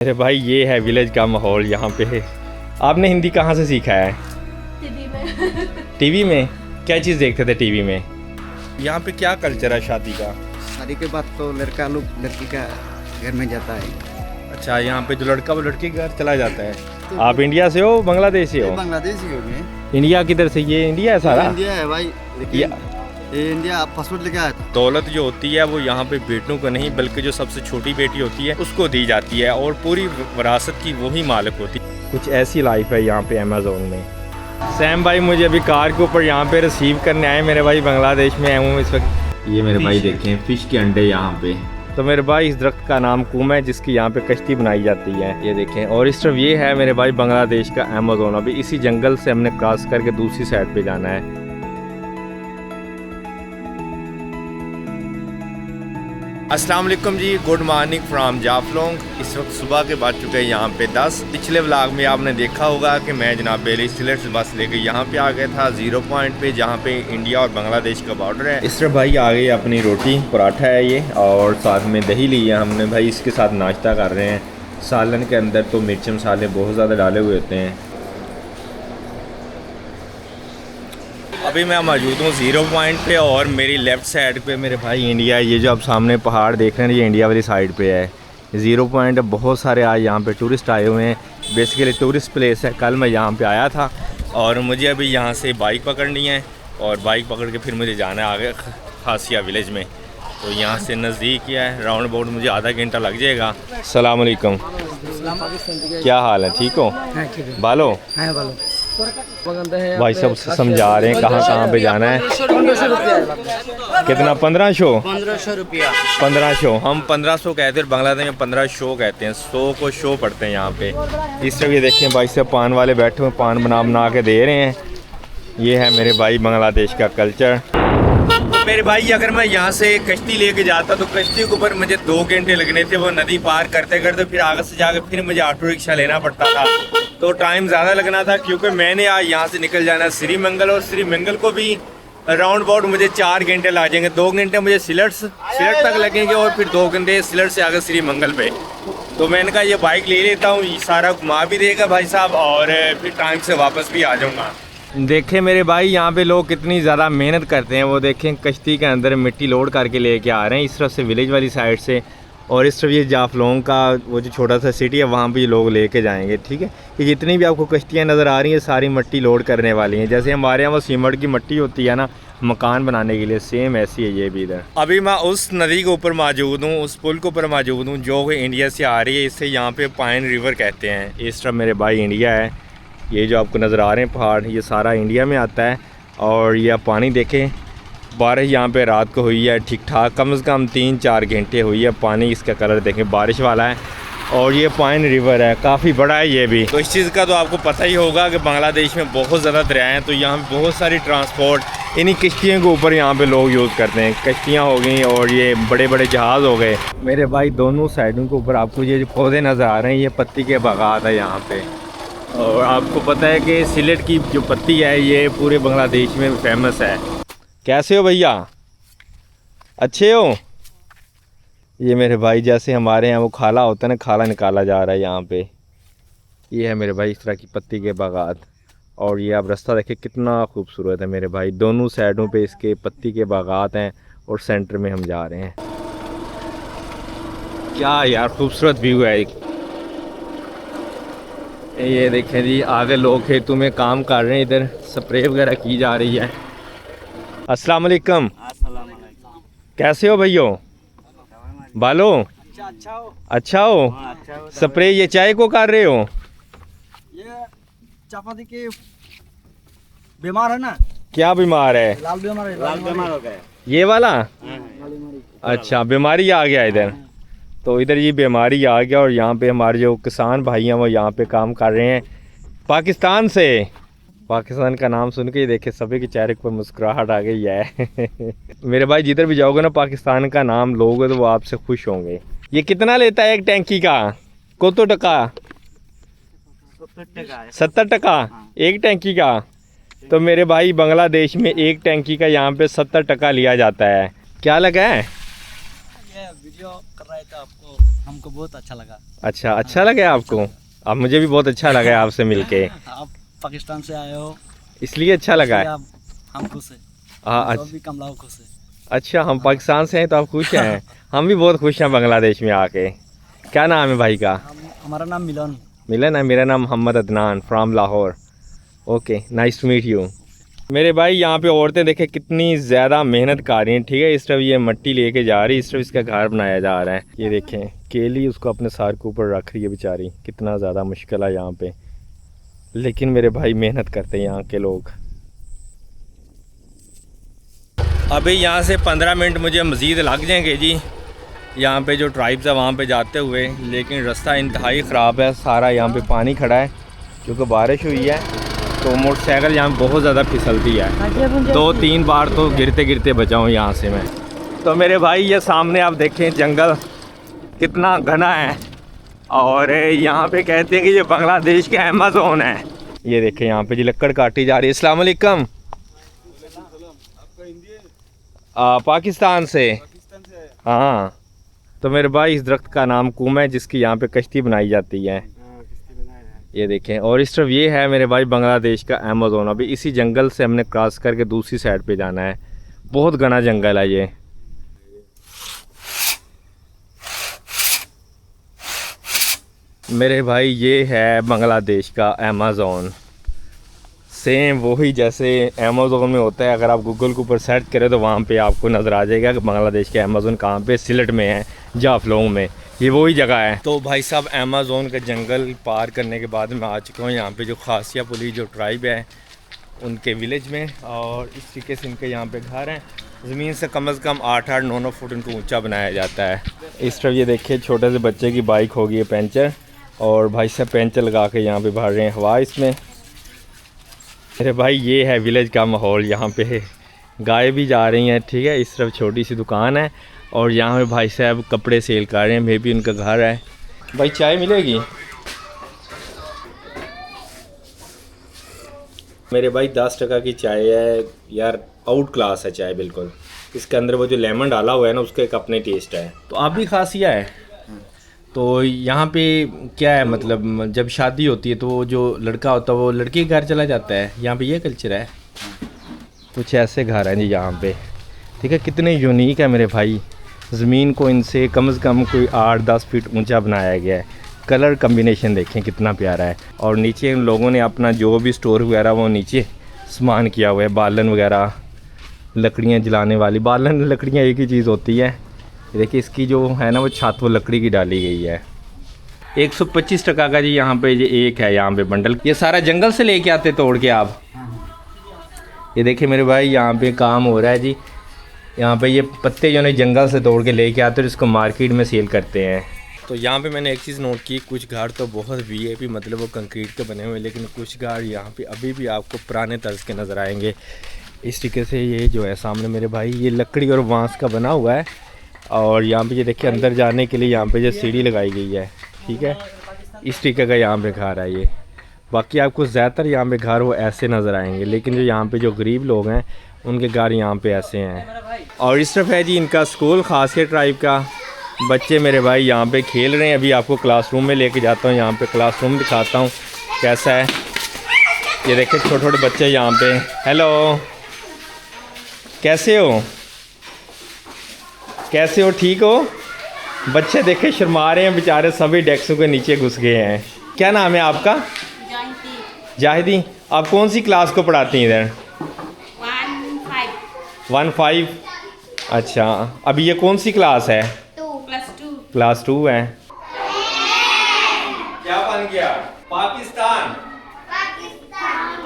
मेरे भाई ये है विलेज का माहौल यहाँ पे। आपने हिंदी कहाँ से सीखा है? टीवी में। टीवी में? क्या चीज़ देखते थे टीवी में? यहाँ पे क्या कल्चर है शादी का? शादी के बाद तो लड़का लोग लड़की का घर में जाता है। अच्छा, यहाँ पे जो लड़का वो लड़के के घर चला जाता है। आप इंडिया से हो बांग्लादेश से हो? बांग्लादेशी हो मैं। इंडिया किधर से? ये इंडिया है सारा? इंडिया है भाई, लेकिन ये इंडिया पासपोर्ट लेके आया था। दौलत जो होती है वो यहाँ पे बेटों को नहीं बल्कि जो सबसे छोटी बेटी होती है उसको दी जाती है और पूरी विरासत की वही मालिक होती है। कुछ ऐसी लाइफ है यहाँ पे अमेज़ोन में। सैम भाई मुझे अभी कार के ऊपर यहाँ पे रिसीव करने आए। मेरे भाई बांग्लादेश में आया हूँ इस वक्त। ये मेरे भाई देखें फ़िश के अंडे यहाँ पे। तो मेरे भाई इस दरख्त का नाम कुम है जिसकी यहाँ पे कश्ती बनाई जाती है, ये देखें। और इस तरफ ये है मेरे भाई बांग्लादेश का अमेज़ोन। अभी इसी जंगल से हमने क्रॉस करके दूसरी साइड पे जाना है। अस्सलाम वालेकुम जी, गुड मॉर्निंग फ्राम जाफलोंग। इस वक्त सुबह के बज चुके हैं यहाँ पे 10। पिछले व्लॉग में आपने देखा होगा कि मैं जनाब बेली सिलेट से बस लेके यहाँ पे आ गया था 0 पॉइंट पे जहाँ पे इंडिया और बांग्लादेश का बॉर्डर है। इस तरह भाई आ गई अपनी रोटी पराठा है ये, और साथ में दही ली है हमने भाई। इसके साथ नाश्ता कर रहे हैं। सालन के अंदर तो मिर्च मसाले बहुत ज़्यादा डाले हुए होते हैं। अभी मैं मौजूद हूँ 0 पॉइंट पे और मेरी लेफ़्ट साइड पे मेरे भाई इंडिया है। ये जो आप सामने पहाड़ देख रहे हैं ये इंडिया वाली साइड पे है। 0 पॉइंट बहुत सारे आज यहाँ पे टूरिस्ट आए हुए हैं। बेसिकली टूरिस्ट प्लेस है। कल मैं यहाँ पे आया था और मुझे अभी यहाँ से बाइक पकड़नी है और बाइक पकड़ के फिर मुझे जाना है आगे खासिया विलेज में। तो यहाँ से नज़दीक ही है, राउंड अबाउट मुझे आधा घंटा लग जाएगा। अस्सलाम वालेकुम, क्या हाल है? ठीक हो? बालो भाई सब समझा रहे हैं कहाँ कहाँ पे जाना है। कितना? 1500 रुपया। 1500। हम 1500 कहते हैं, बांग्लादेश में 1500 कहते हैं। 100 को शो पढ़ते हैं यहाँ पे। इस तरह ये देखें भाई से पान वाले बैठे हुए पान बना के दे रहे हैं। ये है मेरे भाई बांग्लादेश का कल्चर। मेरे भाई अगर मैं यहाँ से कश्ती लेके जाता तो कश्ती के ऊपर मुझे 2 घंटे लगने थे। वो नदी पार करते करते फिर आगे से जाकर फिर मुझे ऑटो रिक्शा लेना पड़ता था, तो टाइम ज़्यादा लगना था। क्योंकि मैंने आज यहाँ से निकल जाना है श्रीमंगल, और श्रीमंगल को भी राउंड अबाउट मुझे 4 घंटे लग जाएंगे। 2 घंटे मुझे सिलट तक लगेंगे और फिर 2 घंटे सिलट से आगे श्रीमंगल पे। तो मैंने कहा ये बाइक ले लेता हूँ, ये सारा घुमा भी देगा भाई साहब और फिर टाइम से वापस भी आ जाऊँगा। देखें मेरे भाई यहाँ पे लोग कितनी ज़्यादा मेहनत करते हैं। वो देखें कश्ती के अंदर मिट्टी लोड करके लेके आ रहे हैं इस तरफ से विलेज वाली साइड से, और इस तरफ ये जाफलोंग का वो जो छोटा सा सिटी है वहाँ पे ये लोग लेके जाएंगे। ठीक है, ये जितनी भी आपको कश्तियाँ नज़र आ रही हैं सारी मिट्टी लोड करने वाली हैं। जैसे हमारे यहाँ वो सीमेंट की मिट्टी होती है ना मकान बनाने के लिए, सेम ऐसी है ये भी इधर। अभी मैं उस नदी के ऊपर मौजूद हूँ, उस पुल के ऊपर मौजूद हूँ जो कि इंडिया से आ रही है। इसे यहाँ पे पाइन रिवर कहते हैं। इस तरफ मेरे भाई इंडिया है। ये जो आपको नज़र आ रहे हैं पहाड़ ये सारा इंडिया में आता है। और ये आप पानी देखें, बारिश यहाँ पे रात को हुई है ठीक ठाक, कम से कम 3-4 घंटे हुई है। पानी इसका कलर देखें बारिश वाला है, और ये पाइन रिवर है, काफ़ी बड़ा है ये भी। तो इस चीज़ का तो आपको पता ही होगा कि बांग्लादेश में बहुत ज़्यादा दरिया हैं, तो यहाँ पे बहुत सारी ट्रांसपोर्ट इन्हीं किश्तियों के ऊपर यहाँ पे लोग यूज़ करते हैं। कश्तियाँ हो गई और ये बड़े बड़े जहाज़ हो गए। मेरे भाई दोनों साइडों के ऊपर आपको ये जो पौधे नज़र आ रहे हैं ये पत्ती के बागात है यहाँ पे। और आपको पता है कि सिलेट की जो पत्ती है ये पूरे बांग्लादेश में फेमस है। कैसे हो भैया? अच्छे हो? ये मेरे भाई जैसे हमारे यहाँ वो खाला होता है ना, खाला निकाला जा रहा है यहाँ पे। ये है मेरे भाई इस तरह की पत्ती के बागात, और ये आप रास्ता देखें कितना खूबसूरत है मेरे भाई। दोनों साइडों पे इसके पत्ती के बागात हैं और सेंटर में हम जा रहे हैं। क्या यार खूबसूरत व्यू है। ये देखें जी आगे लोग खेतों में काम कर रहे हैं, इधर स्प्रे वगैरह की जा रही है। अस्सलाम वालेकुम, कैसे हो भैया? बालो अच्छा हो? स्प्रे ये चाय को कर रहे हो? ये चापाती के बीमार है ना। क्या बीमार है? लाल बीमार हो गया। ये वाला? अच्छा बीमारी आ गया इधर। तो इधर ये बीमारी आ गया और यहाँ पे हमारे जो किसान भाई हैं वो यहाँ पे काम कर रहे हैं पाकिस्तान से। पाकिस्तान का नाम सुन के देखे सभी के चेहरे पर मुस्कुराहट आ गई है। मेरे भाई जिधर भी जाओगे ना पाकिस्तान का नाम लोगे तो वो आपसे खुश होंगे। ये कितना लेता है एक टैंकी का? कोतो टका? 70 टका एक टैंकी का। तो मेरे भाई बांग्लादेश में एक टैंकी का यहाँ पे 70 टका लिया जाता है। क्या लगा है? वीडियो कर रहा था आपको। हमको बहुत अच्छा लगा। अच्छा लगा आपको? अब मुझे भी बहुत अच्छा लगा आपसे मिलके। आप पाकिस्तान से आए हो इसलिए अच्छा लगा है। हम खुश हैं। हाँ तो भी कमलाओ खुश है। अच्छा, हम पाकिस्तान से हैं तो आप खुश हैं? हम भी बहुत खुश हैं बांग्लादेश में आके। क्या नाम है भाई का? हमारा नाम मिलन। मिलन है। मेरा नाम Mohammad Adnan from Lahore. Okay, nice to meet you. मेरे भाई यहाँ पे औरतें देखें कितनी ज़्यादा मेहनत कर रही हैं। ठीक है, इस तरफ ये मिट्टी लेके जा रही है, इस तरफ इसका घर बनाया जा रहा है। ये देखें केली उसको अपने सर के ऊपर रख रही है बेचारी। कितना ज़्यादा मुश्किल है यहाँ पे, लेकिन मेरे भाई मेहनत करते हैं यहाँ के लोग। अभी यहाँ से 15 मिनट मुझे मज़ीद लग जाएंगे जी, यहाँ पे जो ट्राइब्स है वहाँ पे जाते हुए। लेकिन रास्ता इंतहाई ख़राब है, सारा यहाँ पे पानी खड़ा है क्योंकि बारिश हुई है, तो मोटरसाइकिल यहाँ बहुत ज़्यादा फिसलती है। 2-3 बार तो गिरते गिरते बचा हूँ यहाँ से मैं। तो मेरे भाई ये सामने आप देखें जंगल कितना घना है, और यहाँ पे कहते हैं कि ये बांग्लादेश का अमेज़न है। ये देखें यहाँ पे जी लकड़ काटी जा रही है। अस्सलाम वालेकुम। पाकिस्तान से। हाँ, तो मेरे भाई इस दरख्त का नाम कूम है जिसकी यहाँ पे कश्ती बनाई जाती है। ये देखें, और इस तरफ ये है मेरे भाई बांग्लादेश का अमेज़न। अभी इसी जंगल से हमने क्रॉस करके दूसरी साइड पे जाना है। बहुत घना जंगल है ये। मेरे भाई ये है बांग्लादेश का अमेज़न। सेम वही जैसे अमेज़न में होता है। अगर आप गूगल के ऊपर सर्च करें तो वहाँ पे आपको नज़र आ जाएगा कि बांग्लादेश के अमेज़न कहाँ पे, सिलट में है, जाफलंग में। ये वही जगह है। तो भाई साहब अमेज़न का जंगल पार करने के बाद मैं आ चुका हूँ यहाँ पे जो खासिया पुली जो ट्राइब है उनके विलेज में। और इस तरीके से इनके यहाँ पे घर हैं। ज़मीन से कम 8-8, 9-9 फुट इनको ऊँचा बनाया जाता है। इस तरफ ये देखिए छोटे से बच्चे की बाइक हो गई है पंचर, और भाई साहब पंचर लगा के यहाँ पे भर रहे हैं हवा इसमें। मेरे भाई ये है विलेज का माहौल। यहाँ पे गाय भी जा रही हैं। ठीक है, इस तरफ छोटी सी दुकान है, और यहाँ पे भाई साहब कपड़े सेल कर रहे हैं। मे भी उनका घर है। भाई चाय मिलेगी? मेरे भाई 10 टका की चाय है यार, आउट क्लास है चाय बिल्कुल। इसके अंदर वो जो लेमन डाला हुआ है ना उसका एक अपने टेस्ट है। तो आप भी खासिया है। तो यहाँ पे क्या है, मतलब जब शादी होती है तो वो जो लड़का होता है वो लड़की के घर चला जाता है। यहाँ पे ये कल्चर है। कुछ ऐसे घर हैं जी यहाँ पे। ठीक है, कितने यूनिक है मेरे भाई। ज़मीन को इनसे कम से कम कोई 8-10 फीट ऊंचा बनाया गया है। कलर कम्बिनेशन देखें कितना प्यारा है। और नीचे इन लोगों ने अपना जो भी स्टोर वगैरह वो नीचे सामान किया हुआ है। बालन वगैरह, लकड़ियाँ जलाने वाली, बालन लकड़ियाँ एक ही चीज़ होती है। देखिए इसकी जो है ना वो छत वो लकड़ी की डाली गई है। 125 टका का जी यहाँ पे ये एक है यहाँ पे बंडल। ये सारा जंगल से लेके आते तोड़ के आप? ये देखिए मेरे भाई यहाँ पे काम हो रहा है जी। यहाँ पे ये पत्ते जो है जंगल से तोड़ के लेके आते हैं और इसको मार्केट में सेल करते हैं। तो यहाँ पे मैंने एक चीज़ नोट की, कुछ घर तो बहुत वीआईपी मतलब वो कंक्रीट के बने हुए, लेकिन कुछ घर यहाँ पे अभी भी आपको पुराने तर्ज के नज़र आएंगे। इस तरीके से ये जो है सामने मेरे भाई ये लकड़ी और बांस का बना हुआ है। और यहाँ पे ये देखिए अंदर जाने के लिए यहाँ पे जो सीढ़ी लगाई गई है। ठीक है, इस तरीके का यहाँ पे घर है ये। बाकी आपको ज़्यादातर यहाँ पे घर वो ऐसे नज़र आएंगे, लेकिन जो यहाँ पे जो गरीब लोग हैं उनके घर यहाँ पे ऐसे हैं। और इस तरफ है जी इनका स्कूल, खासिया ट्राइब का। बच्चे मेरे भाई यहाँ पे खेल रहे हैं। अभी आपको क्लासरूम में लेके जाता हूँ, यहाँ पे क्लासरूम दिखाता हूँ कैसा है। ये देखिए छोटे छोटे बच्चे यहाँ पे। हेलो, कैसे हो? कैसे हो? ठीक हो? बच्चे देखे शर्मा रहे हैं बेचारे, सभी डेस्कों के नीचे घुस गए हैं। क्या नाम है आपका? जाहिदी। आप कौन सी क्लास को पढ़ाती हैं इधर? 1-5। अच्छा, अभी ये कौन सी क्लास है? क्लास 2 है। क्या बन गया? Pakistan.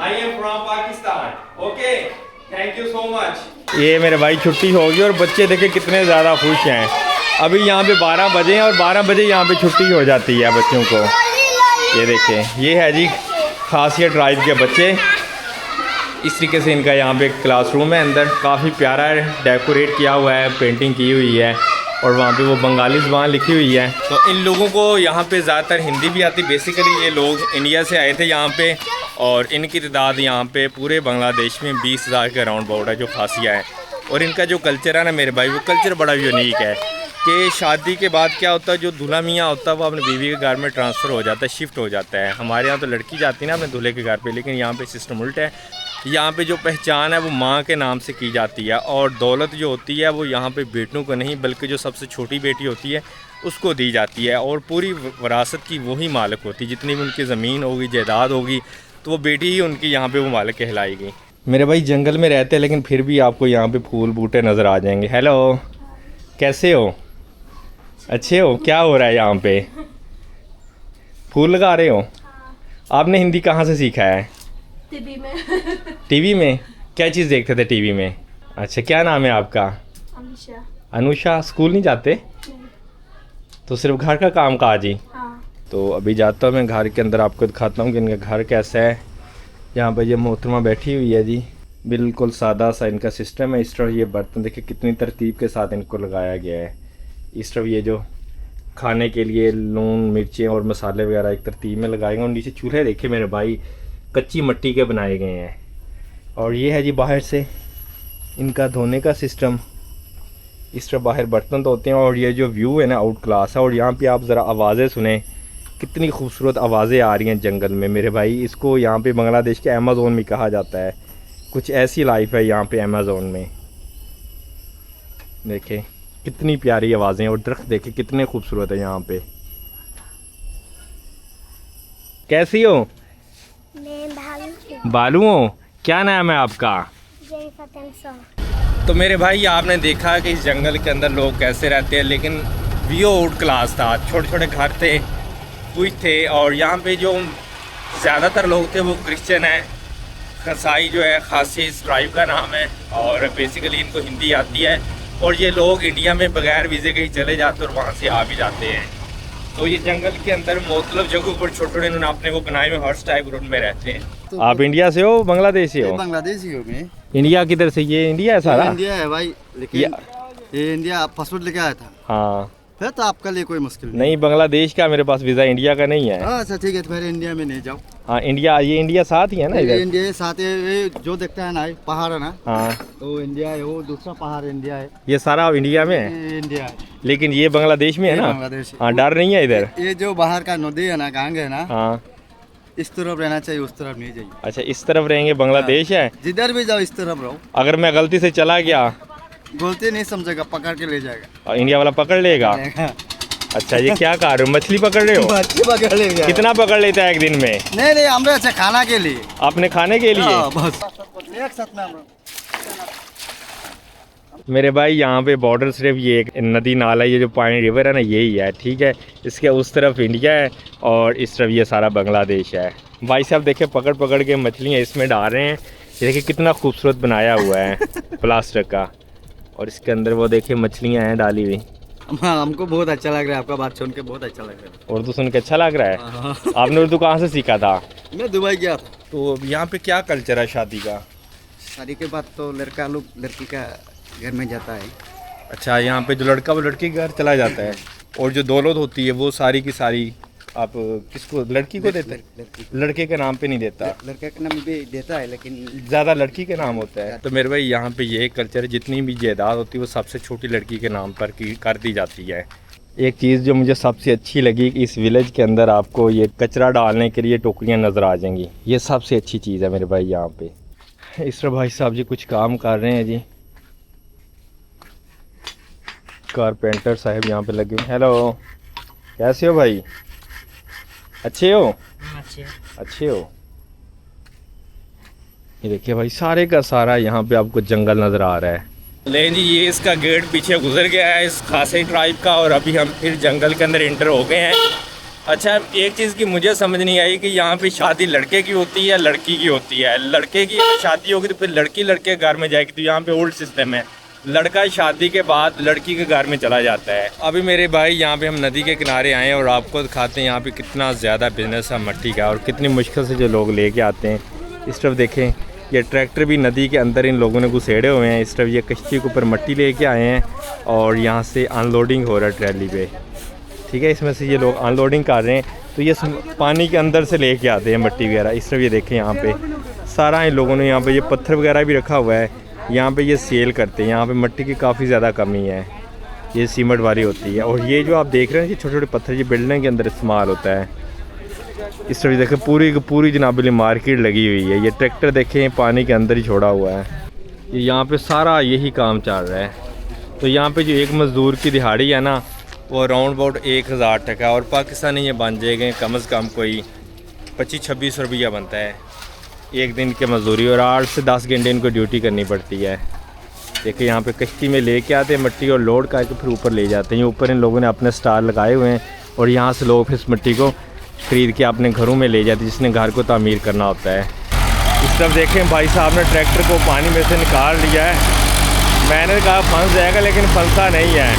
I am from Pakistan. Okay, thank you so much. ये मेरे भाई छुट्टी होगी और बच्चे देखे कितने ज़्यादा खुश हैं। अभी यहाँ पे 12 बजे हैं और 12 बजे यहाँ पे छुट्टी हो जाती है बच्चों को। ये देखें, ये है जी खासिया ट्राइब के बच्चे। इस तरीके से इनका यहाँ पे क्लासरूम है। अंदर काफ़ी प्यारा है, डेकोरेट किया हुआ है, पेंटिंग की हुई है, और वहाँ पे वो बंगाली ज़बान लिखी हुई है। तो इन लोगों को यहाँ पे ज़्यादातर हिंदी भी आती। बेसिकली ये लोग इंडिया से आए थे यहाँ पे, और इनकी तादाद यहाँ पे पूरे बांग्लादेश में 20,000 के अराउंड अबाउट है जो खासिया है। और इनका जो कल्चर है ना मेरे भाई, वो कल्चर बड़ा यूनिक है। कि शादी के बाद क्या होता है, जो दूल्हा मियाँ होता है वो अपनी बीवी के घर में ट्रांसफ़र हो जाता है, शिफ्ट हो जाता है। हमारे यहाँ तो लड़की जाती है ना अपने दूल्हे के घर पे, लेकिन यहाँ पे सिस्टम उल्टा है। यहाँ पे जो पहचान है वो माँ के नाम से की जाती है, और दौलत जो होती है वो यहाँ पे बेटों को नहीं बल्कि जो सबसे छोटी बेटी होती है उसको दी जाती है, और पूरी विरासत की वही मालिक होती है। जितनी भी उनकी ज़मीन होगी, जायदाद होगी, तो वो बेटी ही उनकी यहाँ पे वो मालिक कहलाएगी। मेरे भाई जंगल में रहते हैं लेकिन फिर भी आपको यहाँ पे फूल बूटे नज़र आ जाएंगे। हेलो, कैसे हो? अच्छे हो? क्या हो रहा है यहाँ पे? फूल लगा रहे हो? आपने हिंदी कहाँ से सीखा है? टीवी में। टीवी में? क्या चीज़ देखते थे टीवी में? अच्छा, क्या नाम है आपका? अमीशा। अनुषा। स्कूल नहीं जाते? नहीं। तो सिर्फ घर का काम काज ही? हाँ। तो अभी जाता हूँ मैं घर के अंदर, आपको दिखाता हूँ कि इनका घर कैसा है। यहाँ पर ये मोहतरमा बैठी हुई है जी, बिल्कुल सादा सा इनका सिस्टम है। इस तरह ये बर्तन देखिए कितनी तरतीब के साथ इनको लगाया गया है। इस तरफ ये जो खाने के लिए लून मिर्चें और मसाले वगैरह एक तरतीब में लगाए गए, और नीचे चूल्हे देखे मेरे भाई कच्ची मिट्टी के बनाए गए हैं। और ये है जी बाहर से इनका धोने का सिस्टम। इस तरह बाहर बर्तन धोते हैं, और ये जो व्यू है ना आउट क्लास है। और यहाँ पे आप ज़रा आवाज़ें सुने, कितनी खूबसूरत आवाज़ें आ रही हैं जंगल में मेरे भाई। इसको यहाँ पे बांग्लादेश के अमेज़ोन भी कहा जाता है। कुछ ऐसी लाइफ है यहाँ पे अमेज़ोन में। देखें कितनी प्यारी आवाज़ें, और दरख्त देखें कितने खूबसूरत है यहाँ पे। कैसी हो? मैं बालू हो? क्या नाम है आपका? तो मेरे भाई आपने देखा कि इस जंगल के अंदर लोग कैसे रहते हैं, लेकिन व्यू आउट क्लास था। छोटे छोटे घर थे, कुछ थे, और यहाँ पे जो ज़्यादातर लोग थे वो क्रिश्चियन हैं। खसाई जो है खासी इस ट्राइब का नाम है, और बेसिकली इनको हिंदी आती है। और ये लोग इंडिया में बगैर वीज़े के ही चले जाते हैं और वहाँ से आ भी जाते हैं। तो ये जंगल के अंदर मुख्तलिफ जगहों पर छोटे छोटे इन्होंने अपने वो बनाए हुए हॉर्स टाइप रूम में रहते हैं। तो आप इंडिया से हो बांग्लादेश से हो? बांग्लादेशी हूँ मैं। इंडिया किधर से? ये इंडिया है सारा? इंडिया है भाई, लेकिन ये इंडिया पासपोर्ट लेके आया था। हाँ। फिर तो आपका लिए कोई मुश्किल नहीं, बांग्लादेश का मेरे पास वीज़ा, इंडिया का नहीं है। अच्छा ठीक है, तो फिर इंडिया में नहीं जाओ। हाँ इंडिया, ये इंडिया साथ ही है ना इधर? इंडिया साथ है, ये जो देखता है ना पहाड़ है ना, हाँ तो इंडिया है। वो दूसरा पहाड़ इंडिया है, ये सारा इंडिया में है, ये इंडिया है, लेकिन ये बांग्लादेश में है ये ना? बांग्लादेश है। हाँ, डर नहीं है इधर? ये जो बाहर का नदी है ना, गांग है ना, हाँ। इस तरफ रहना चाहिए, उस तरफ नहीं चाहिए। अच्छा, इस तरफ रहेंगे, बांग्लादेश है? जिधर भी जाओ इस तरफ रहो। अगर मैं गलती से चला गया? गलती नहीं समझेगा, पकड़ के ले जाएगा। और इंडिया वाला पकड़ लेगा? अच्छा, ये क्या कर रहे हो? मछली पकड़ रहे हो? मछली पकड़ लेगा। कितना पकड़ लेता है एक दिन में? नहीं हम अच्छा खाना के लिए। आपने खाने के लिए? हाँ, बस एक साथ में हम मेरे भाई यहाँ पे बॉर्डर सिर्फ ये एक नदी नाला, ये जो पानी रिवर है ना, यही है, ठीक है। इसके उस तरफ इंडिया है और इस तरफ ये सारा बांग्लादेश है। भाई साहब देखे पकड़ पकड़ के मछलियाँ इसमें डाल रहे हैं। ये देखिए कितना खूबसूरत बनाया हुआ है प्लास्टिक का, और इसके अंदर वो देखिए मछलियाँ हैं डाली हुई। हमको बहुत अच्छा लग रहा है, आपका बात सुन के बहुत अच्छा लग रहा है। उर्दू सुन के अच्छा लग रहा है? आपने उर्दू कहाँ से सीखा था? मैं दुबई गया था। तो यहाँ पे क्या कल्चर है शादी का? शादी के बाद तो लड़का लोग लड़की का घर में जाता है। अच्छा, यहाँ पे जो लड़का वो लड़की के घर चला जाता है, और जो दौलत होती है वो सारी की सारी आप किसको? लड़की को देते हैं? लड़के के नाम पे नहीं देता? लड़के का नाम भी देता है, लेकिन ज़्यादा लड़की के नाम होता है। तो मेरे भाई यहाँ पे ये कल्चर है, जितनी भी जायदाद होती है वो सबसे छोटी लड़की के नाम पर कर दी जाती है। एक चीज़ जो मुझे सबसे अच्छी लगी, इस विलेज के अंदर आपको ये कचरा डालने के लिए टोकरियाँ नज़र आ जाएंगी। ये सबसे अच्छी चीज़ है मेरे भाई यहाँ पे। इस तरह भाई साहब जी कुछ काम कर रहे हैं जी, कारपेंटर साहब यहाँ पे लगे। हेलो, कैसे हो भाई? अच्छे हो? अच्छे हो। ये देखिए भाई सारे का सारा यहाँ पे आपको जंगल नज़र आ रहा है। लेकिन जी ये इसका गेट पीछे गुजर गया है इस खासी ट्राइब का, और अभी हम फिर जंगल के अंदर इंटर हो गए हैं। अच्छा, एक चीज़ की मुझे समझ नहीं आई कि यहाँ पे शादी लड़के की होती है या लड़की की होती है? लड़के की शादी होगी तो फिर लड़की लड़के घर में जाएगी, तो यहाँ पे ओल्ड सिस्टम है, लड़का शादी के बाद लड़की के घर में चला जाता है। अभी मेरे भाई यहाँ पे हम नदी के किनारे आए हैं, और आपको दिखाते हैं यहाँ पे कितना ज़्यादा बिजनेस है मट्टी का, और कितनी मुश्किल से जो लोग लेके आते हैं। इस तरफ देखें, ये ट्रैक्टर भी नदी के अंदर इन लोगों ने घुसेड़े हुए हैं। इस तरफ ये कश्ती के ऊपर मट्टी लेके आए हैं, और यहाँ से अनलोडिंग हो रहा है ट्रैली पे, ठीक है। इसमें से ये लोग अनलोडिंग कर रहे हैं, तो ये पानी के अंदर से लेके आते हैं मट्टी वगैरह। इस तरफ ये देखें यहाँ पे सारा इन लोगों ने यहाँ पे ये पत्थर वगैरह भी रखा हुआ है, यहाँ पे ये सेल करते हैं। यहाँ पे मिट्टी की काफ़ी ज़्यादा कमी है, ये सीमेंट वाली होती है। और ये जो आप देख रहे हैं ये छोटे छोटे पत्थर ये बिल्डिंग के अंदर इस्तेमाल होता है। इस तरह देखें पूरी की पूरी जनाबिली मार्केट लगी हुई है। ये ट्रैक्टर देखें पानी के अंदर ही छोड़ा हुआ है। ये यहाँ पे सारा यही काम चल रहा है। तो यहाँ पे जो एक मज़दूर की दिहाड़ी है ना वो अराउंड अबाउट 1000 टका, और पाकिस्तानी ये बन जाएंगे कम से कम कोई 25-26 रुपया बनता है एक दिन की मजदूरी। और 8 से 10 घंटे इनको ड्यूटी करनी पड़ती है। देखिए यहाँ पे कश्ती में लेके आते हैं मट्टी और लोड करके फिर ऊपर ले जाते हैं। ये ऊपर इन लोगों ने अपने स्टाल लगाए हुए हैं और यहाँ से लोग फिर इस मिट्टी को ख़रीद के अपने घरों में ले जाते हैं जिसने घर को तामीर करना होता है। इस तरफ देखें भाई साहब ने ट्रैक्टर को पानी में से निकाल लिया है। मैंने कहा फंस जाएगा लेकिन फंसा नहीं है।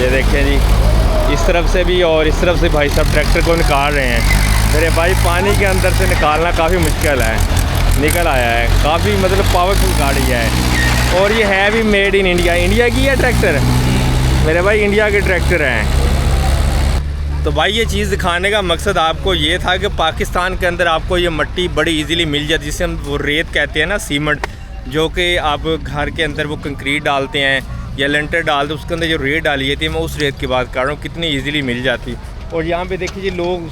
ये देखें जी इस तरफ से भी और इस तरफ से भाई साहब ट्रैक्टर को निकाल रहे हैं। मेरे भाई पानी के अंदर से निकालना काफ़ी मुश्किल है। निकल आया है, काफ़ी मतलब पावरफुल गाड़ी है। और ये है भी मेड इन इंडिया। इंडिया की है ट्रैक्टर मेरे भाई, इंडिया के ट्रैक्टर हैं। तो भाई ये चीज़ दिखाने का मकसद आपको ये था कि पाकिस्तान के अंदर आपको ये मिट्टी बड़ी इजीली मिल जाती है, जिसे हम वो रेत कहते हैं ना, सीमेंट, जो कि आप घर के अंदर वो कंक्रीट डालते हैं या लेंटर डालते हैं, उसके अंदर जो रेत डाली जाती है, मैं उस रेत की बात कर रहा हूँ, कितनी ईजिली मिल जाती। और यहाँ पे देखिए जी लोग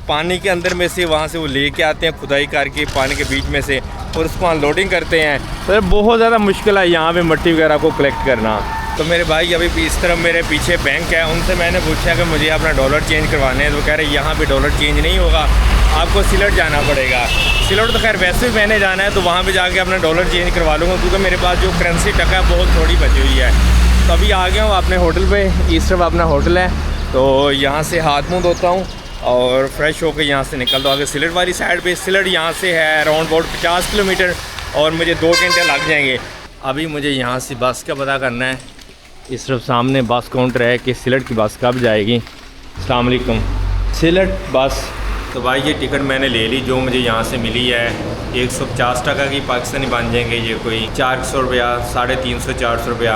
पानी के अंदर में से वहाँ से वो लेके आते हैं खुदाई करके पानी के बीच में से, और उसको अनलोडिंग करते हैं। तो बहुत ज़्यादा मुश्किल है यहाँ पे मिट्टी वगैरह को कलेक्ट करना। तो मेरे भाई अभी इस तरफ मेरे पीछे बैंक है, उनसे मैंने पूछा कि मुझे अपना डॉलर चेंज करवाने हैं। तो कह रहे यहाँ पे डॉलर चेंज नहीं होगा, आपको सिलट जाना पड़ेगा। सिलट तो खैर वैसे भी मैंने जाना है, तो वहाँ पे जाके अपना डॉलर चेंज करवा लूँगा, क्योंकि मेरे पास जो करेंसी टका है बहुत थोड़ी बची हुई है। तो अभी आ गया हूँ अपने होटल पे। इस तरफ अपना होटल है, तो यहाँ से हाथ मुँह धोता हूँ और फ्रेश होकर यहाँ से निकलता हूँ आगे सिलट वाली साइड पे। सिलट यहाँ से है अराउंड अबाउट 50 किलोमीटर और मुझे 2 घंटे लग जाएंगे। अभी मुझे यहाँ से बस का पता करना है। इस तरफ सामने बस काउंटर है कि सिलट की बस कब जाएगी। अस्सलाम वालेकुम, सिलट बस। तो भाई ये टिकट मैंने ले ली, जो मुझे यहाँ से मिली है 150 टका की पाकिस्तानी बन जाएंगे ये कोई 400 रुपया, 350-400 रुपया,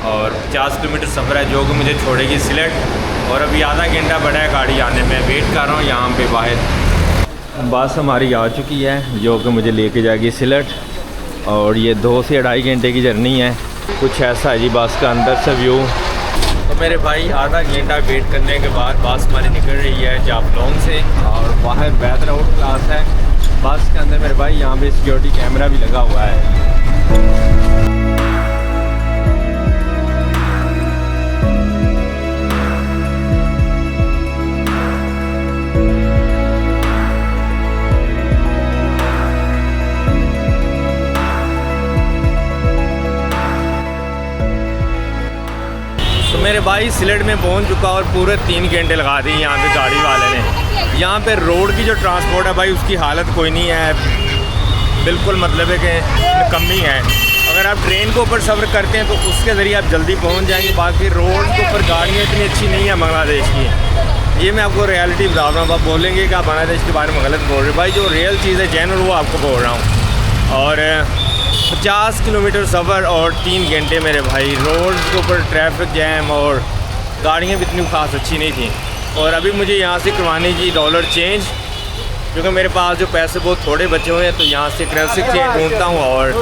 और 50 किलोमीटर सफ़र है जो कि मुझे छोड़ेगी सिलट। और अभी आधा घंटा बड़ा है गाड़ी आने में, वेट कर रहा हूँ यहाँ पे बाहर। बस हमारी आ चुकी है जो कि मुझे लेके जाएगी सिलट, और ये 2 से 2.5 घंटे की जर्नी है। कुछ ऐसा है जी बस का अंदर से व्यू। तो मेरे भाई आधा घंटा वेट करने के बाद बस हमारी निकल रही है जाफलौंग से, और बाहर वेदर आउट क्लास है। बस के अंदर मेरे भाई यहाँ पे सिक्योरिटी कैमरा भी लगा हुआ है। मेरे भाई सिलट में पहुंच चुका और पूरे 3 घंटे लगा दिए यहाँ पे गाड़ी वाले ने। यहाँ पे रोड की जो ट्रांसपोर्ट है भाई उसकी हालत कोई नहीं है, बिल्कुल मतलब है कि कमी है। अगर आप ट्रेन के ऊपर सफ़र करते हैं तो उसके ज़रिए आप जल्दी पहुँच जाएंगे। बाकी रोड के ऊपर गाड़ियाँ इतनी अच्छी नहीं है बांग्लादेश की। ये मैं आपको रियलिटी बता रहा हूँ। आप बोलेंगे कि आप बांग्लादेश के बारे में गलत बोल रहे हो, भाई जो रियल चीज़ है जेन्युइन वो आपको बोल रहा हूँ। और 50 किलोमीटर सफ़र और 3 घंटे मेरे भाई। रोड के ऊपर ट्रैफिक जैम और गाड़ियाँ भी इतनी खास अच्छी नहीं थी। और अभी मुझे यहाँ से करवानी जी डॉलर चेंज, क्योंकि मेरे पास जो पैसे बहुत थोड़े बचे हुए हैं। तो यहाँ से करेंसी चेंज ढूंढता हूँ और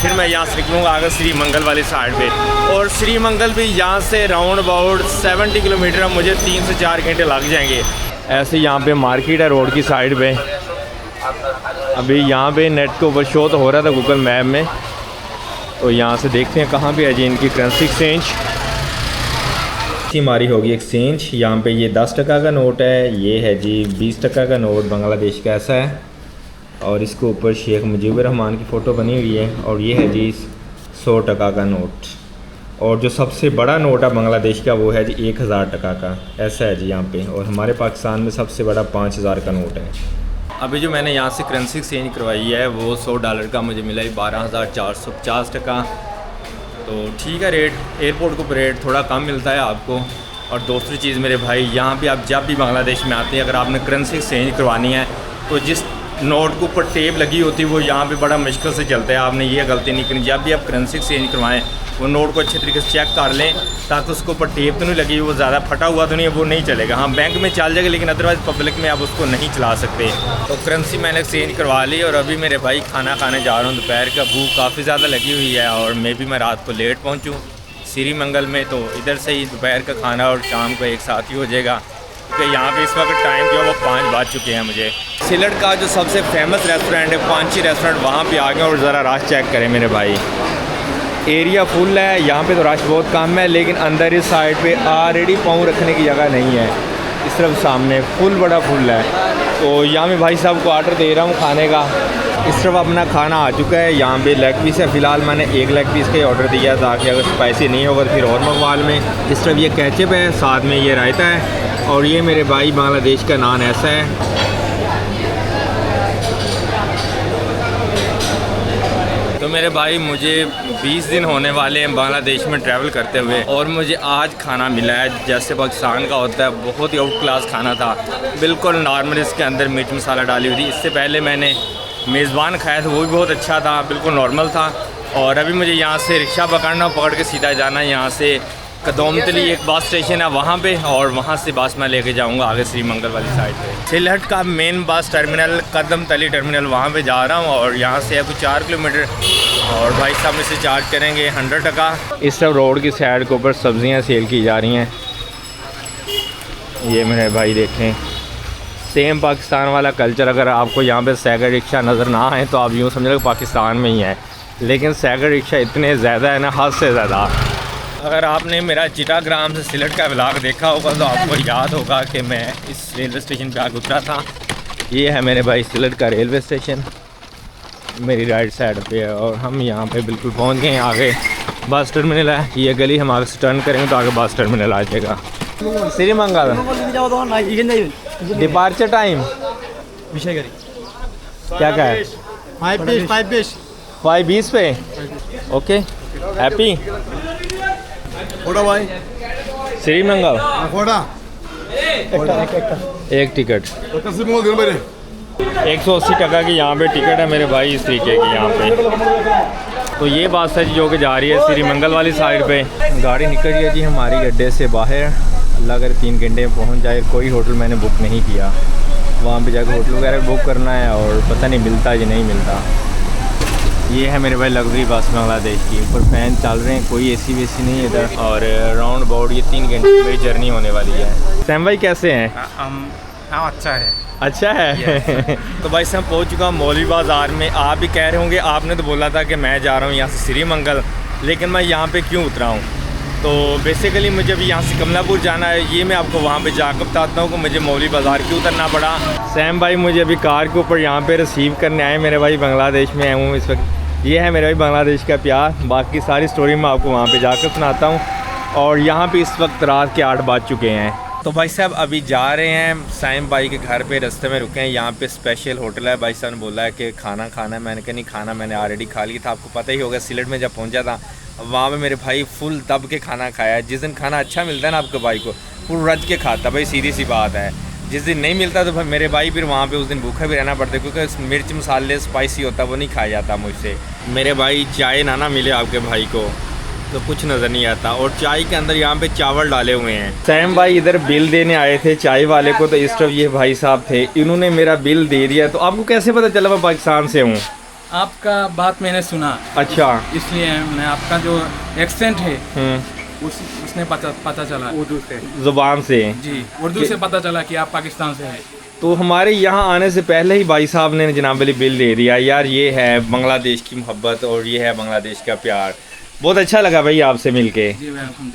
फिर मैं यहाँ से निकलूँगा आगे श्रीमंगल वाली साइड पे। और श्रीमंगल भी यहाँ से राउंड अबाउट 70 किलोमीटर, मुझे 3 से 4 घंटे लग जाएंगे। ऐसे यहाँ पे मार्केट है रोड की साइड पे। अभी यहाँ पे नेट के ऊपर शो तो हो रहा था गूगल मैप में, तो यहाँ से देखते हैं कहाँ पे है जी इनकी करेंसी एक्सचेंज। हमारी होगी एक्सचेंज। यहाँ पे ये 10 टका का नोट है, ये है जी 20 टका का नोट बांग्लादेश का ऐसा है, और इसके ऊपर शेख मुजीबुर रहमान की फ़ोटो बनी हुई है। और ये है जी 100 टका का नोट, और जो सबसे बड़ा नोट है बांग्लादेश का वो है जी 1000 टका का, ऐसा है जी यहाँ पे। और हमारे पाकिस्तान में सबसे बड़ा 5000 का नोट है। अभी जो मैंने यहाँ से करेंसी एक्सचेंज करवाई है वो $100 का मुझे मिला है 12,450 टका। तो ठीक है रेट, एयरपोर्ट के ऊपर रेट थोड़ा कम मिलता है आपको। और दूसरी चीज़ मेरे भाई, यहाँ पे आप जब भी बांग्लादेश में आते हैं, अगर आपने करेंसी एक्सचेंज करवानी है तो जिस नोट के ऊपर टेप लगी होती है वो यहाँ पे बड़ा मुश्किल से चलता है। आपने ये गलती नहीं करनी, जब भी आप करेंसी एक्सचेंज करवाएं वो नोट को अच्छे तरीके से चेक कर लें, ताकि उसके ऊपर टेप तो नहीं लगी, वो ज़्यादा फटा हुआ तो नहीं है, वो नहीं चलेगा। हाँ बैंक में चल जाएगा, लेकिन अदरवाइज़ पब्लिक में आप उसको नहीं चला सकते। तो करेंसी मैंने एक्सचेंज करवा ली और अभी मेरे भाई खाना खाने जा रहा हूँ। दोपहर का भूख काफ़ी ज़्यादा लगी हुई है, और मे भी मैं रात को लेट पहुँचूँ। श्री मंगल में, तो इधर से ही दोपहर का खाना और शाम को एक साथ ही हो जाएगा, क्योंकि यहाँ पे इस वक्त टाइम जो है वो 5 बज चुके हैं मुझे। सिलट का जो सबसे फेमस रेस्टोरेंट है पांची रेस्टोरेंट, वहाँ पे आ गए और ज़रा रश चेक करें मेरे भाई। एरिया फुल है, यहाँ पे तो रश बहुत कम है, लेकिन अंदर इस साइड पे ऑलरेडी पाँव रखने की जगह नहीं है। इस तरफ सामने फुल बड़ा फुल है। तो यहाँ मैं भाई साहब को ऑर्डर दे रहा हूँ खाने का। इस तरफ अपना खाना आ चुका है। यहाँ पे लेग पीस है, फ़िलहाल मैंने 1 लेग पीस का ही ऑर्डर दिया ताकि अगर स्पाइसी नहीं होगा तो फिर और मंगवा में। इस तरफ ये केचप है, साथ में ये रायता है, और ये मेरे भाई बांग्लादेश का नान ऐसा है। तो मेरे भाई मुझे 20 दिन होने वाले हैं बांग्लादेश में ट्रैवल करते हुए, और मुझे आज खाना मिला है जैसे पाकिस्तान का होता है। बहुत ही आउट क्लास खाना था, बिल्कुल नॉर्मल, इसके अंदर मिर्च मसाला डाली हुई थी। इससे पहले मैंने मेज़बान खाया था, वो भी बहुत अच्छा था, बिल्कुल नॉर्मल था। और अभी मुझे यहाँ से रिक्शा पकड़ना, पकड़ के सीधा जाना है यहाँ से कदौमतली एक बस स्टेशन है वहाँ पे, और वहाँ से बस मैं लेके जाऊँगा आगे श्री मंगल वाली साइड पे। सिलहट का मेन बस टर्मिनल कदमतली टर्मिनल, वहाँ पे जा रहा हूँ, और यहाँ से है कुछ 4 किलोमीटर, और भाई साहब में से चार्ज करेंगे 100 टका। इस तरफ रोड की साइड के ऊपर सब्जियाँ सेल की जा रही हैं। ये मेरे भाई देखें, सेम पाकिस्तान वाला कल्चर। अगर आपको यहाँ पे साइकिल रिक्शा नज़र ना आए तो आप यूँ समझ लो पाकिस्तान में ही है, लेकिन साइकिल रिक्शा इतने ज़्यादा है ना, हद से ज़्यादा। अगर आपने मेरा चिटाग्राम से सिलट का व्लॉग देखा होगा तो आपको याद होगा कि मैं इस रेलवे स्टेशन पे आके उतरा था। ये है मेरे भाई सिलट का रेलवे स्टेशन, मेरी राइट साइड पे है, और हम यहाँ पे बिल्कुल पहुँच गए हैं। आगे बस टर्मिनल है, ये गली हम आगे से टर्न करेंगे तो आगे बस टर्मिनल आ जाएगा। श्री मंगल डिपार्चर टाइम क्या है? 5:20 पे। ओके, हैप्पी भाई श्री मंगल एक टिकट 180 टका की यहाँ पे टिकट है मेरे भाई, इस तरीके की यहाँ पे। तो ये बस है जो कि जा रही है श्री मंगल वाली साइड पे। गाड़ी निकल रही है जी हमारी अड्डे से बाहर। अल्लाह अगर 3 घंटे में पहुँच जाए। कोई होटल मैंने बुक नहीं किया, वहाँ पे जाकर होटल वगैरह बुक करना है, और पता नहीं मिलता या नहीं मिलता। ये है मेरे भाई लग्जरी बस बांग्लादेश की, ऊपर फैन चल रहे हैं, कोई एसी वेसी नहीं है इधर, और राउंड अबाउट ये 3 घंटे की जर्नी होने वाली है। सैम भाई कैसे हैं? हाँ अच्छा है। अच्छा है। तो भाई साहब पहुंच चुका हूँ मौलवी बाज़ार में। आप भी कह रहे होंगे आपने तो बोला था कि मैं जा रहा हूँ यहाँ से श्री मंगल, लेकिन मैं यहाँ पे क्यों उतरा हूँ? तो बेसिकली मुझे अभी यहाँ से कमलापुर जाना है। ये मैं आपको वहाँ पे जाकर बताता हूँ कि मुझे मौलवी बाज़ार क्यों उतरना पड़ा। सैम भाई मुझे अभी कार के ऊपर यहाँ पे रिसीव करने आए। मेरे भाई बांग्लादेश में आया हूँ इस वक्त। ये है मेरे भाई बांग्लादेश का प्यार। बाकी सारी स्टोरी मैं आपको वहाँ पे जाकर सुनाता हूँ। और यहाँ पे इस वक्त रात के 8 बज चुके हैं। तो भाई साहब अभी जा रहे हैं साइम भाई के घर पे, रास्ते में रुके हैं। यहाँ पे स्पेशल होटल है। भाई साहब ने बोला है कि खाना खाना है। मैंने कहा नहीं, खाना मैंने ऑलरेडी खा लिया था। आपको पता ही होगा सिलट में जब पहुँचा था वहाँ पे मेरे भाई फुल दब के खाना खाया है। जिस दिन खाना अच्छा मिलता है ना आपके भाई को, फुल रज के खाता भाई, सीधी सी बात है। जिस दिन नहीं मिलता तो मेरे भाई फिर वहाँ पे उस दिन भूखा भी रहना पड़ता है, क्योंकि मिर्च मसाले स्पाइसी होता है वो नहीं खाया जाता मुझसे। मेरे भाई चाय ना मिले आपके भाई को तो कुछ नज़र नहीं आता। और चाय के अंदर यहाँ पे चावल डाले हुए हैं। सैम भाई इधर बिल देने आए थे चाय वाले को, तो इस तरफ ये भाई साहब थे, इन्होंने मेरा बिल दे दिया। तो आपको कैसे पता चला मैं पाकिस्तान से हूँ? आपका बात मैंने सुना, अच्छा, इसलिए मैं आपका जो एक्सेंट है उसने पता चला उर्दू से, जुबान से जी उर्दू से पता चला कि आप पाकिस्तान से हैं। तो हमारे यहाँ आने से पहले ही भाई साहब ने जनाब वाली बिल दे दिया। यार ये है बांग्लादेश की मोहब्बत और ये है बांग्लादेश का प्यार। बहुत अच्छा लगा भाई आपसे मिलके।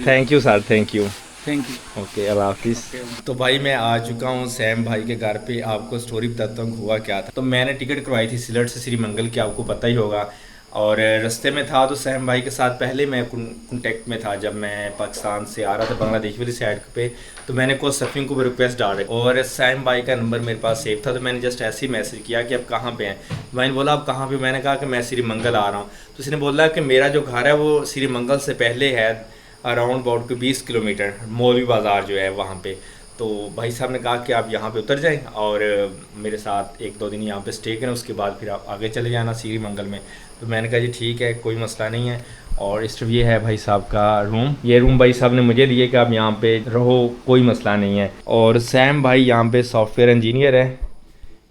Thank you sir, thank you. Thank you. Okay, Allah हाफिज़। तो भाई मैं आ चुका हूँ सैम भाई के घर पे। आपको स्टोरी बताता हूँ हुआ क्या था। तो मैंने टिकट करवाई थी सिलट से श्री मंगल की, आपको पता ही होगा। और रास्ते में था तो सैम भाई के साथ पहले मैं कॉन्टेक्ट में था। जब मैं पाकिस्तान से आ रहा था बांग्लादेश वाली साइड पे, तो मैंने कोच सफ़िंग को रिक्वेस्ट डाली और सैम भाई का नंबर मेरे पास सेव था। तो मैंने जस्ट ऐसे ही मैसेज किया कि आप कहाँ पे हैं। मैंने बोला आप कहाँ पे? मैंने कहा कि मैं श्री मंगल आ रहा हूँ। तो उसने बोला कि मेरा जो घर है वो श्री मंगल से पहले है, अराउंड अबाउट 20 किलोमीटर, मौलवी बाज़ार जो है वहाँ पे। तो भाई साहब ने कहा कि आप यहाँ पे उतर जाएं और मेरे साथ 1-2 दिन यहाँ पे स्टे करें, उसके बाद फिर आप आगे चले जाना श्री मंगल में। तो मैंने कहा जी ठीक है, कोई मसला नहीं है। और इस तरफ ये है भाई साहब का रूम। ये रूम भाई साहब ने मुझे दिए कि आप यहाँ पे रहो, कोई मसला नहीं है। और सैम भाई यहाँ पे सॉफ्टवेयर इंजीनियर है।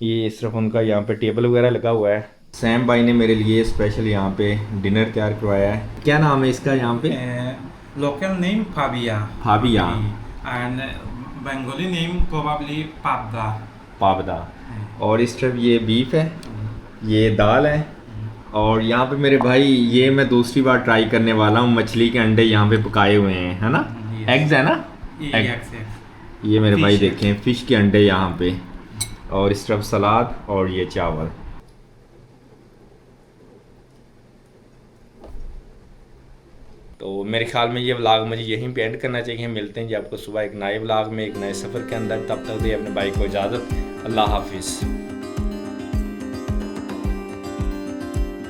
ये इस तरफ उनका यहाँ पे टेबल वगैरह लगा हुआ है। सैम भाई ने मेरे लिए स्पेशल यहाँ पे डिनर तैयार करवाया है। क्या नाम है इसका यहाँ पे? Local name Fabia. Fabia. And Bengali name probably Pabda. पावदा। और इस तरफ ये बीफ है, ये दाल है, और यहाँ पे मेरे भाई ये मैं दूसरी बार ट्राई करने वाला हूँ, मछली के अंडे यहाँ पे पकाए हुए हैं, है ना? एग्स है ना? Yes. ये मेरे भाई Fish है। देखें फिश के अंडे यहाँ पे, और इस तरफ सलाद और ये चावल। तो मेरे ख्याल में ये व्लॉग मुझे यहीं पे एंड करना चाहिए। मिलते हैं जी आपको सुबह एक नए व्लॉग में, एक नए सफ़र के अंदर। तब तक दे अपने भाई को इजाज़त। अल्लाह हाफिज़।